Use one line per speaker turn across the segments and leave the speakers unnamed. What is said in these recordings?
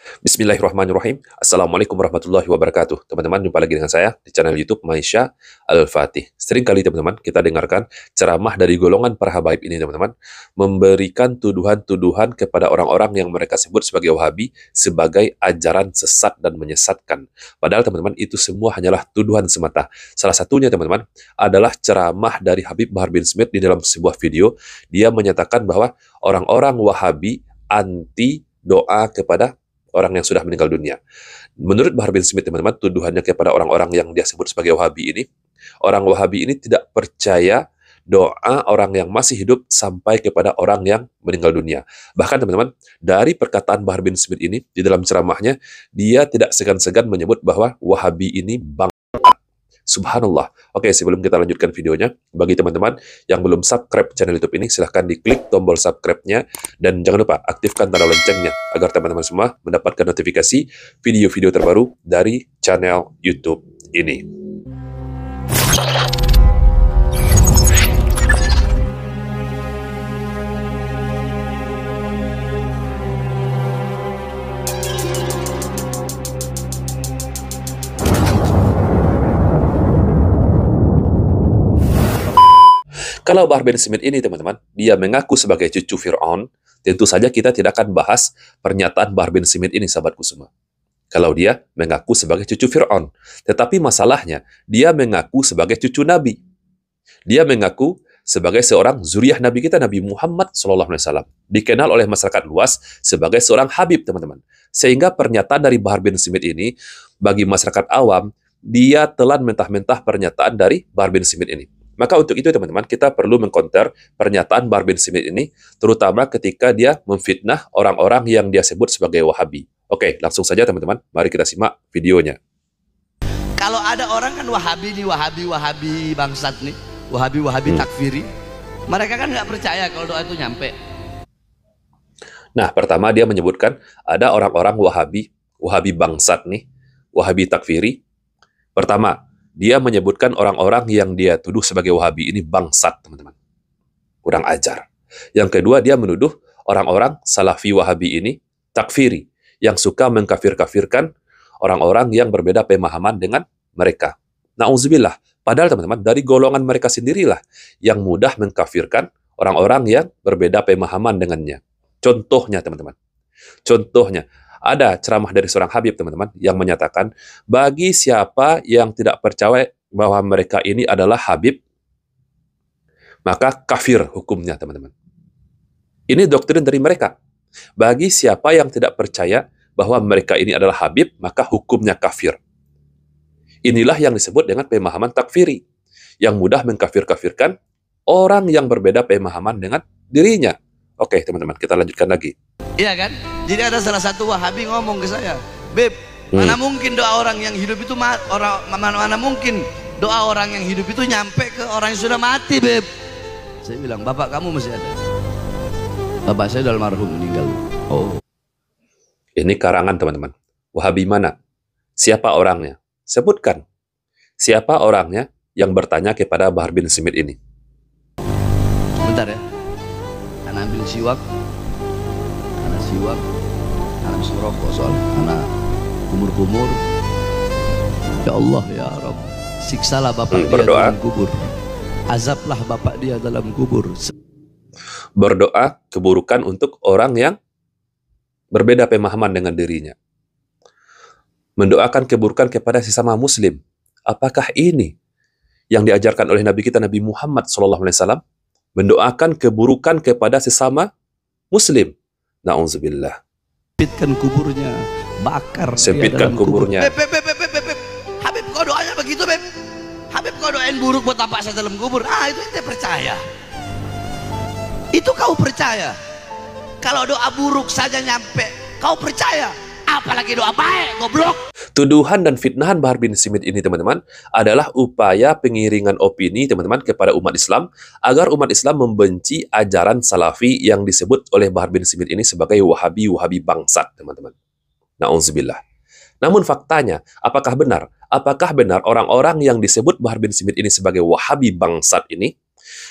Bismillahirrahmanirrahim. Assalamualaikum warahmatullahi wabarakatuh. Teman-teman, jumpa lagi dengan saya di channel YouTube Maisha Al-Fatih. Sering kali teman-teman kita dengarkan ceramah dari golongan para habaib ini teman-teman memberikan tuduhan-tuduhan kepada orang-orang yang mereka sebut sebagai Wahabi sebagai ajaran sesat dan menyesatkan. Padahal teman-teman itu semua hanyalah tuduhan semata. Salah satunya teman-teman adalah ceramah dari Habib Bahar bin Smith di dalam sebuah video. Dia menyatakan bahwa orang-orang Wahabi anti doa kepada orang yang sudah meninggal dunia. Menurut Bahar bin Smith, teman-teman, tuduhannya kepada orang-orang yang dia sebut sebagai Wahabi ini, orang Wahabi ini tidak percaya doa orang yang masih hidup sampai kepada orang yang meninggal dunia. Bahkan, teman-teman, dari perkataan Bahar bin Smith ini, di dalam ceramahnya, dia tidak segan-segan menyebut bahwa Wahabi ini Subhanallah. Oke, sebelum kita lanjutkan videonya, bagi teman-teman yang belum subscribe channel YouTube ini, silahkan diklik tombol subscribe-nya, dan jangan lupa aktifkan tanda loncengnya, agar teman-teman semua mendapatkan notifikasi video-video terbaru dari channel YouTube ini. Kalau Bahar bin Smith ini, teman-teman, dia mengaku sebagai cucu Fir'aun, tentu saja kita tidak akan bahas pernyataan Bahar bin Smith ini, sahabatku semua. Kalau dia mengaku sebagai cucu Fir'aun. Tetapi masalahnya, dia mengaku sebagai cucu Nabi. Dia mengaku sebagai seorang zuriyah Nabi kita, Nabi Muhammad SAW. Dikenal oleh masyarakat luas sebagai seorang Habib, teman-teman. Sehingga pernyataan dari Bahar bin Smith ini, bagi masyarakat awam, dia telan mentah-mentah pernyataan dari Bahar bin Smith ini. Maka untuk itu teman-teman, kita perlu mengcounter pernyataan Bahar bin Smith ini, terutama ketika dia memfitnah orang-orang yang dia sebut sebagai Wahabi. Oke, langsung saja teman-teman, mari kita simak videonya.
Kalau ada orang kan Wahabi nih, Wahabi bangsat nih, Wahabi takfiri, mereka kan nggak percaya kalau doa itu nyampe.
Nah, pertama dia menyebutkan ada orang-orang Wahabi bangsat nih, Wahabi takfiri. Pertama, dia menyebutkan orang-orang yang dia tuduh sebagai Wahabi ini bangsat, teman-teman. Kurang ajar. Yang kedua, dia menuduh orang-orang Salafi Wahabi ini takfiri, yang suka mengkafir-kafirkan orang-orang yang berbeda pemahaman dengan mereka. Na'udzubillah. Padahal, teman-teman, dari golongan mereka sendirilah yang mudah mengkafirkan orang-orang yang berbeda pemahaman dengannya. Contohnya, teman-teman. Contohnya, ada ceramah dari seorang Habib, teman-teman, yang menyatakan, bagi siapa yang tidak percaya bahwa mereka ini adalah Habib, maka kafir hukumnya, teman-teman. Ini doktrin dari mereka. Bagi siapa yang tidak percaya bahwa mereka ini adalah Habib, maka hukumnya kafir. Inilah yang disebut dengan pemahaman takfiri, yang mudah mengkafir-kafirkan orang yang berbeda pemahaman dengan dirinya. Oke, teman-teman, kita lanjutkan lagi.
Iya kan? Jadi ada salah satu Wahabi ngomong ke saya, Beb, mana mungkin doa orang yang hidup itu mana mungkin doa orang yang hidup itu nyampe ke orang yang sudah mati, Beb. Saya bilang, bapak kamu masih ada. Bapak saya udah almarhum, meninggal. Oh.
Ini karangan, teman-teman. Wahabi mana? Siapa orangnya? Sebutkan. Siapa orangnya yang bertanya kepada Bahar bin Smith ini?
Sebentar ya. Anak ambil siwak, anak bisa merokok, soal anak kumur-kumur. Ya Allah, ya Rabb, siksalah bapak dia dalam kubur, azablah bapak dia dalam kubur.
Berdoa keburukan untuk orang yang berbeda pemahaman dengan dirinya. Mendoakan keburukan kepada sesama muslim. Apakah ini yang diajarkan oleh Nabi kita, Nabi Muhammad SAW? Mendoakan keburukan kepada sesama muslim. Na'udzubillah.
Sempitkan kuburnya, bakar.
Sempitkan kuburnya.
Beb. Habib, kau doanya begitu, Beb. Habib, kau doain buruk buat bapak saya dalam kubur. Itu ente percaya. Itu kau percaya. Kalau doa buruk saja nyampe, kau percaya. Apalagi doa baik, goblok.
Tuduhan dan fitnahan Bahar bin Smith ini, teman-teman, adalah upaya pengiringan opini, teman-teman, kepada umat Islam, agar umat Islam membenci ajaran Salafi yang disebut oleh Bahar bin Smith ini sebagai Wahabi bangsat, teman-teman. Na'udzubillah. Namun faktanya, apakah benar? Apakah benar orang-orang yang disebut Bahar bin Smith ini sebagai Wahabi bangsat ini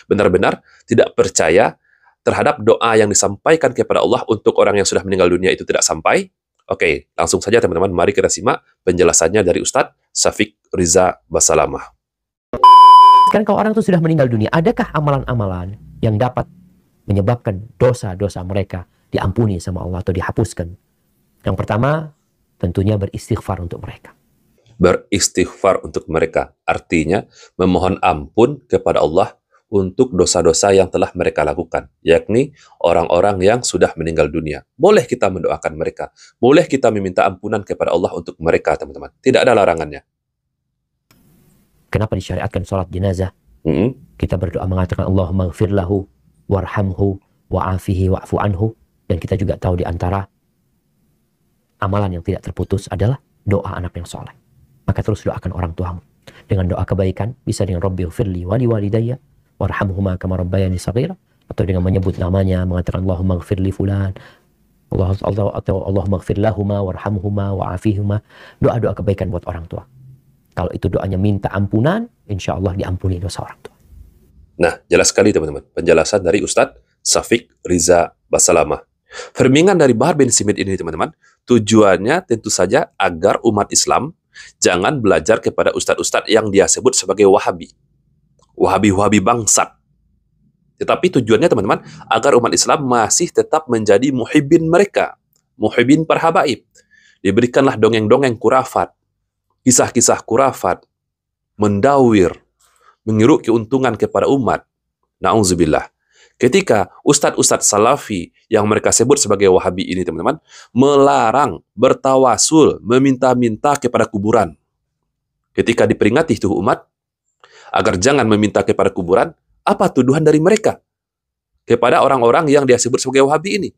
benar-benar tidak percaya terhadap doa yang disampaikan kepada Allah untuk orang yang sudah meninggal dunia itu tidak sampai? Oke, langsung saja teman-teman, mari kita simak penjelasannya dari Ustadz Syafiq Riza Basalamah.
Sekarang kalau orang itu sudah meninggal dunia, adakah amalan-amalan yang dapat menyebabkan dosa-dosa mereka diampuni sama Allah atau dihapuskan? Yang pertama, tentunya beristighfar untuk mereka.
Beristighfar untuk mereka, artinya memohon ampun kepada Allah untuk dosa-dosa yang telah mereka lakukan, yakni orang-orang yang sudah meninggal dunia. Boleh kita mendoakan mereka, boleh kita meminta ampunan kepada Allah untuk mereka, teman-teman. Tidak ada larangannya.
Kenapa disyariatkan sholat jenazah? Kita berdoa mengatakan Allahumma ighfir lahu warhamhu wa'afihi wa'fu anhu. Dan kita juga tahu di antara amalan yang tidak terputus adalah doa anak yang soleh. Maka terus doakan orang tuamu dengan doa kebaikan, bisa dengan Rabbi ighfirli wali walidayya warhamhuma kama rabbayani shaghira, atau dengan menyebut namanya, mengatakan Allahumma ighfirli fulan, atau Allahumma ighfir lahuma warhamhuma wa'afihuma. Doa-doa kebaikan buat orang tua. Kalau itu doanya minta ampunan, insya Allah diampuni dosa orang tua.
Nah, jelas sekali teman-teman penjelasan dari Ustadz Syafiq Riza Basalamah. Firmingan dari Bahar bin Smith ini teman-teman, tujuannya tentu saja agar umat Islam jangan belajar kepada ustadz-ustadz yang dia sebut sebagai Wahabi. Wahabi bangsat. Tetapi tujuannya teman-teman agar umat Islam masih tetap menjadi muhibbin mereka, muhibbin para habaib. Diberikanlah dongeng-dongeng kurafat, kisah-kisah kurafat, mendawir, mengeruk keuntungan kepada umat. Na'udzubillah. Ketika ustadz-ustadz salafi yang mereka sebut sebagai Wahabi ini teman-teman melarang bertawasul, meminta-minta kepada kuburan. Ketika diperingati itu umat agar jangan meminta kepada kuburan, apa tuduhan dari mereka kepada orang-orang yang dia sebut sebagai Wahabi ini?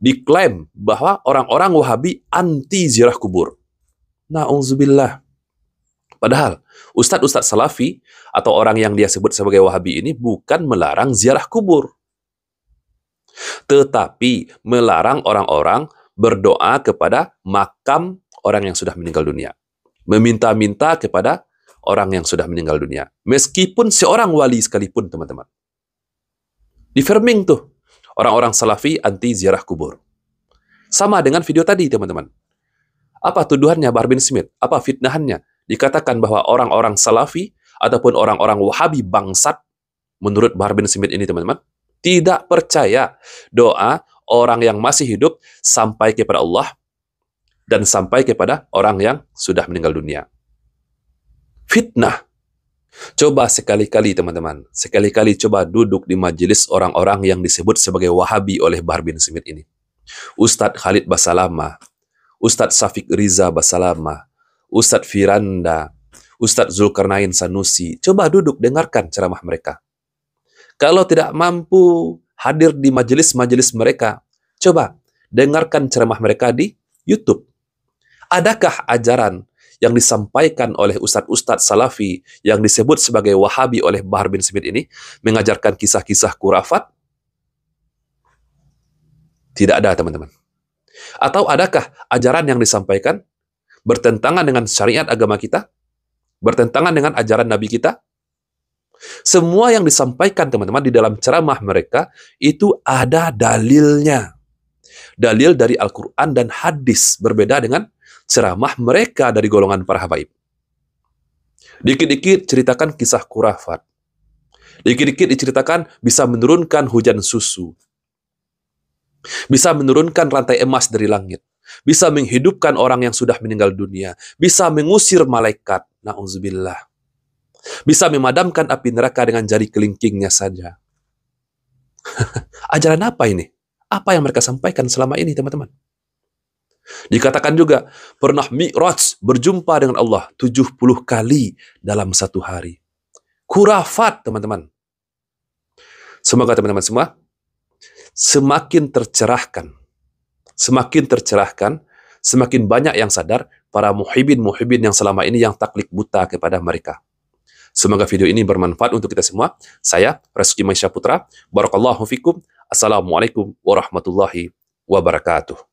Diklaim bahwa orang-orang Wahabi anti ziarah kubur. Na'udzubillah. Padahal ustadz-ustadz salafi atau orang yang dia sebut sebagai Wahabi ini bukan melarang ziarah kubur, tetapi melarang orang-orang berdoa kepada makam orang yang sudah meninggal dunia, meminta-minta kepada orang yang sudah meninggal dunia, meskipun seorang wali sekalipun, teman-teman. Di firming tuh, orang-orang salafi anti ziarah kubur. Sama dengan video tadi, teman-teman. Apa tuduhannya Bahar bin Smith? Apa fitnahannya? Dikatakan bahwa orang-orang salafi ataupun orang-orang Wahabi bangsat, menurut Bahar bin Smith ini, teman-teman, tidak percaya doa orang yang masih hidup sampai kepada Allah dan sampai kepada orang yang sudah meninggal dunia. Fitnah. Coba sekali-kali teman-teman, sekali-kali coba duduk di majelis orang-orang yang disebut sebagai Wahabi oleh Bahar bin Smith ini. Ustadz Khalid Basalamah, Ustadz Syafiq Riza Basalamah, Ustadz Firanda, Ustadz Zulkarnain Sanusi. Coba duduk, dengarkan ceramah mereka. Kalau tidak mampu hadir di majelis-majelis mereka, coba dengarkan ceramah mereka di YouTube. Adakah ajaran yang disampaikan oleh ustadz-ustadz salafi yang disebut sebagai Wahabi oleh Bahar bin Smith ini mengajarkan kisah-kisah kurafat? Tidak ada, teman-teman. Atau adakah ajaran yang disampaikan bertentangan dengan syariat agama kita? Bertentangan dengan ajaran Nabi kita? Semua yang disampaikan, teman-teman, di dalam ceramah mereka itu ada dalilnya. Dalil dari Al-Quran dan hadis, berbeda dengan ceramah mereka dari golongan para habaib. Dikit-dikit ceritakan kisah kurafat. Dikit-dikit diceritakan bisa menurunkan hujan susu. Bisa menurunkan rantai emas dari langit. Bisa menghidupkan orang yang sudah meninggal dunia. Bisa mengusir malaikat. Na'udzubillah. Bisa memadamkan api neraka dengan jari kelingkingnya saja. Ajaran apa ini? Apa yang mereka sampaikan selama ini, teman-teman? Dikatakan juga, pernah mi'raj, berjumpa dengan Allah 70 kali dalam satu hari. Kurafat, teman-teman. Semoga teman-teman semua semakin tercerahkan. Semakin tercerahkan, semakin banyak yang sadar para muhibbin-muhibbin yang selama ini yang taklid buta kepada mereka. Semoga video ini bermanfaat untuk kita semua. Saya, Reski Maisha Putra. Barakallahu fikum. Assalamualaikum warahmatullahi wabarakatuh.